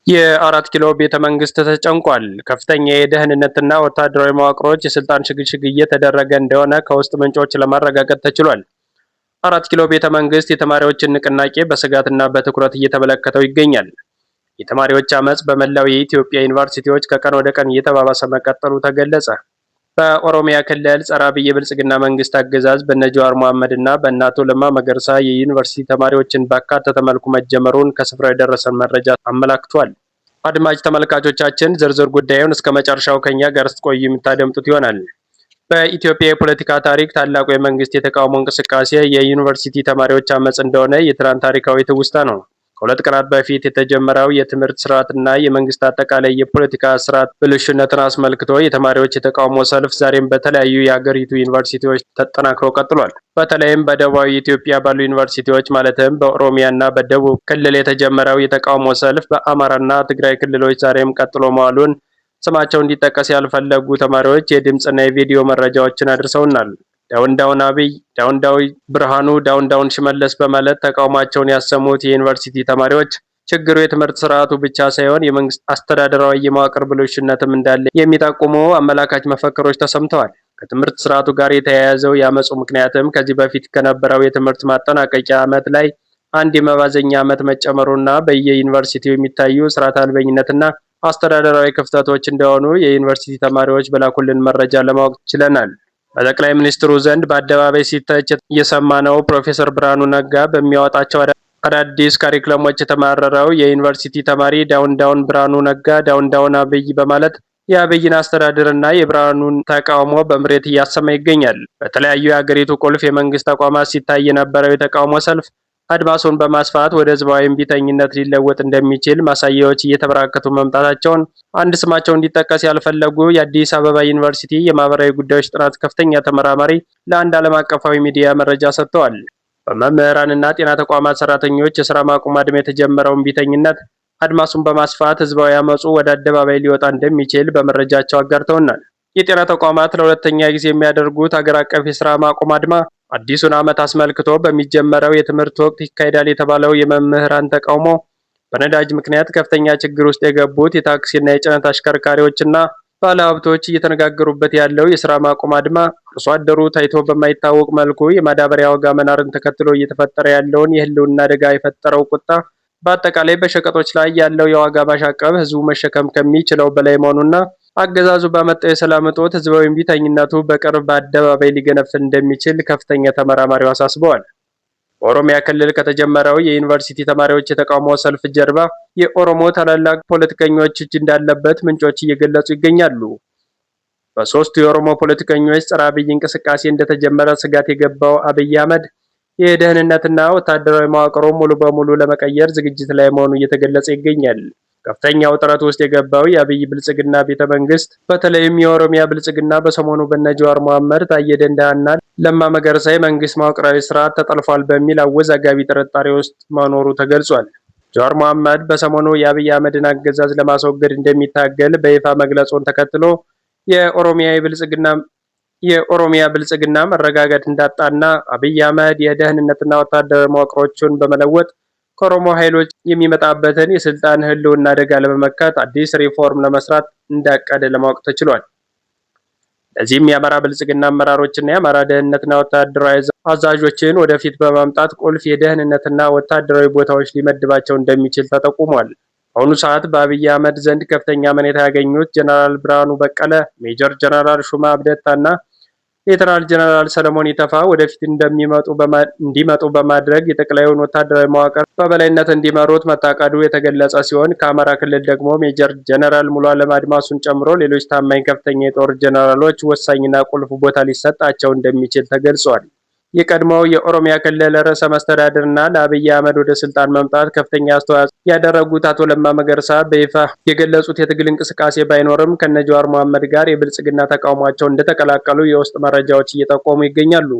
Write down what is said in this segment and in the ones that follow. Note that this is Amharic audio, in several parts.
የአራት ኪሎ ቤተ መንግስት ተጨንቋል። ከፍተኛ የደህንነትና ወታደራዊ መዋቅሮች የስልጣን ሽግሽግ እየተደረገ እንደሆነ ከውስጥ ምንጮች ለማረጋገጥ ተችሏል። አራት ኪሎ ቤተ መንግስት የተማሪዎችን ንቅናቄ በስጋትና በትኩረት እየተመለከተው ይገኛል። የተማሪዎች አመጽ በመላው የኢትዮጵያ ዩኒቨርሲቲዎች ከቀን ወደ ቀን እየተባባሰ መቀጠሉ ተገለጸ። በኦሮሚያ ክልል ጸረ አብይ የብልጽግና መንግስት አገዛዝ በነ ጀዋር መሐመድ እና በእነ አቶ ለማ መገርሳ የዩኒቨርሲቲ ተማሪዎችን ባካተተ መልኩ መጀመሩን ከስፍራው የደረሰን መረጃ አመላክቷል። አድማጭ ተመልካቾቻችን ዝርዝር ጉዳዩን እስከ መጨረሻው ከኛ ጋር ስትቆዩ የምታደምጡት ይሆናል። በኢትዮጵያ የፖለቲካ ታሪክ ታላቁ የመንግስት የተቃውሞ እንቅስቃሴ የዩኒቨርሲቲ ተማሪዎች አመጽ እንደሆነ የትናንት ታሪካዊ ትውስታ ነው። ከሁለት ቀናት በፊት የተጀመረው የትምህርት ስርዓትና የመንግስት አጠቃላይ የፖለቲካ ስርዓት ብልሽነትን አስመልክቶ የተማሪዎች የተቃውሞ ሰልፍ ዛሬም በተለያዩ የሀገሪቱ ዩኒቨርሲቲዎች ተጠናክሮ ቀጥሏል። በተለይም በደቡባዊ ኢትዮጵያ ባሉ ዩኒቨርሲቲዎች ማለትም በኦሮሚያና በደቡብ ክልል የተጀመረው የተቃውሞ ሰልፍ በአማራና ትግራይ ክልሎች ዛሬም ቀጥሎ መዋሉን ስማቸው እንዲጠቀስ ያልፈለጉ ተማሪዎች የድምፅና የቪዲዮ መረጃዎችን አድርሰውናል። ዳውን ዳውን አብይ፣ ዳውን ዳውን ብርሃኑ፣ ዳውን ዳውን ሽመለስ በማለት ተቃውሟቸውን ያሰሙት የዩኒቨርሲቲ ተማሪዎች ችግሩ የትምህርት ስርዓቱ ብቻ ሳይሆን የመንግስት አስተዳደራዊ የመዋቅር ብልሽነትም እንዳለ የሚጠቁሙ አመላካች መፈክሮች ተሰምተዋል። ከትምህርት ስርዓቱ ጋር የተያያዘው የአመፁ ምክንያትም ከዚህ በፊት ከነበረው የትምህርት ማጠናቀቂያ ዓመት ላይ አንድ የመባዘኛ ዓመት መጨመሩና በየዩኒቨርሲቲው የሚታዩ ስርዓት አልበኝነትና አስተዳደራዊ ክፍተቶች እንደሆኑ የዩኒቨርሲቲ ተማሪዎች በላኩልን መረጃ ለማወቅ ችለናል። በጠቅላይ ሚኒስትሩ ዘንድ በአደባባይ ሲተች የሰማነው ፕሮፌሰር ብርሃኑ ነጋ በሚያወጣቸው አዳዲስ ካሪክለሞች የተማረረው የዩኒቨርሲቲ ተማሪ ዳውን ዳውን ብርሃኑ ነጋ፣ ዳውን ዳውን አብይ በማለት የአብይን አስተዳደርና የብርሃኑን ተቃውሞ በምሬት እያሰማ ይገኛል። በተለያዩ የሀገሪቱ ቁልፍ የመንግስት ተቋማት ሲታይ የነበረው የተቃውሞ ሰልፍ አድማሱን በማስፋት ወደ ህዝባዊ እምቢተኝነት ሊለወጥ እንደሚችል ማሳያዎች እየተበራከቱ መምጣታቸውን አንድ ስማቸው እንዲጠቀስ ያልፈለጉ የአዲስ አበባ ዩኒቨርሲቲ የማህበራዊ ጉዳዮች ጥናት ከፍተኛ ተመራማሪ ለአንድ ዓለም አቀፋዊ ሚዲያ መረጃ ሰጥተዋል። በመምህራንና ጤና ተቋማት ሰራተኞች የስራ ማቆም አድማ የተጀመረው እምቢተኝነት አድማሱን በማስፋት ህዝባዊ አመፁ ወደ አደባባይ ሊወጣ እንደሚችል በመረጃቸው አጋርተውናል። የጤና ተቋማት ለሁለተኛ ጊዜ የሚያደርጉት ሀገር አቀፍ የስራ ማቆም አድማ አዲሱን ዓመት አስመልክቶ በሚጀመረው የትምህርት ወቅት ይካሄዳል የተባለው የመምህራን ተቃውሞ በነዳጅ ምክንያት ከፍተኛ ችግር ውስጥ የገቡት የታክሲና የጭነት አሽከርካሪዎችና ባለሀብቶች እየተነጋገሩበት ያለው የስራ ማቆም አድማ አርሶ አደሩ ታይቶ በማይታወቅ መልኩ የማዳበሪያ ዋጋ መናርን ተከትሎ እየተፈጠረ ያለውን የህልውና አደጋ የፈጠረው ቁጣ በአጠቃላይ በሸቀጦች ላይ ያለው የዋጋ ማሻቀብ ህዝቡ መሸከም ከሚችለው በላይ መሆኑና አገዛዙ ባመጣው የሰላም እጦት ህዝባዊ እምቢተኝነቱ በቅርብ በአደባባይ ሊገነፍል እንደሚችል ከፍተኛ ተመራማሪው አሳስበዋል። በኦሮሚያ ክልል ከተጀመረው የዩኒቨርሲቲ ተማሪዎች የተቃውሞ ሰልፍ ጀርባ የኦሮሞ ታላላቅ ፖለቲከኞች እጅ እንዳለበት ምንጮች እየገለጹ ይገኛሉ። በሶስቱ የኦሮሞ ፖለቲከኞች ጸረ አብይ እንቅስቃሴ እንደተጀመረ ስጋት የገባው አብይ አህመድ የደህንነትና ወታደራዊ መዋቅሩ ሙሉ በሙሉ ለመቀየር ዝግጅት ላይ መሆኑ እየተገለጸ ይገኛል። ከፍተኛ ውጥረት ውስጥ የገባው የአብይ ብልጽግና ቤተ መንግስት በተለይም የኦሮሚያ ብልጽግና በሰሞኑ በነ ጀዋር መሐመድ፣ ታዬ ደንደአና ለማ መገርሳ የመንግስት መዋቅራዊ ስርዓት ተጠልፏል በሚል አወዛጋቢ ጥርጣሬ ውስጥ መኖሩ ተገልጿል። ጀዋር መሐመድ በሰሞኑ የአብይ አህመድን አገዛዝ ለማስወገድ እንደሚታገል በይፋ መግለጹን ተከትሎ የኦሮሚያ ብልጽግና መረጋጋት እንዳጣና አብይ አህመድ የደህንነትና ወታደራዊ መዋቅሮቹን በመለወጥ ከኦሮሞ ኃይሎች የሚመጣበትን የስልጣን ህልውና አደጋ ለመመከት አዲስ ሪፎርም ለመስራት እንዳቀደ ለማወቅ ተችሏል። ለዚህም የአማራ ብልጽግና አመራሮችና የአማራ ደህንነትና ወታደራዊ አዛዦችን ወደፊት በማምጣት ቁልፍ የደህንነትና ወታደራዊ ቦታዎች ሊመድባቸው እንደሚችል ተጠቁሟል። በአሁኑ ሰዓት በአብይ አህመድ ዘንድ ከፍተኛ አመኔታ ያገኙት ጀነራል ብርሃኑ በቀለ፣ ሜጀር ጀነራል ሹማ አብደታና ሌተናል ጀነራል ሰለሞን ይተፋ ወደፊት እንዲመጡ በማድረግ የጠቅላዩን ወታደራዊ መዋቅር በበላይነት እንዲመሩት መታቀዱ የተገለጸ ሲሆን ከአማራ ክልል ደግሞ ሜጀር ጀነራል ሙሉ ዓለም አድማሱን ጨምሮ ሌሎች ታማኝ ከፍተኛ የጦር ጀነራሎች ወሳኝና ቁልፍ ቦታ ሊሰጣቸው እንደሚችል ተገልጿል። የቀድሞው የኦሮሚያ ክልል ርዕሰ መስተዳድርና ለአብይ አህመድ ወደ ስልጣን መምጣት ከፍተኛ አስተዋጽኦ ያደረጉት አቶ ለማ መገርሳ በይፋ የገለጹት የትግል እንቅስቃሴ ባይኖርም ከነ ጀዋር መሐመድ ጋር የብልጽግና ተቃውሟቸውን እንደተቀላቀሉ የውስጥ መረጃዎች እየጠቆሙ ይገኛሉ።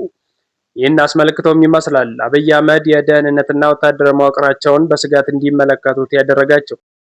ይህን አስመልክቶም ይመስላል አብይ አህመድ የደህንነትና ወታደራዊ መዋቅራቸውን በስጋት እንዲመለከቱት ያደረጋቸው።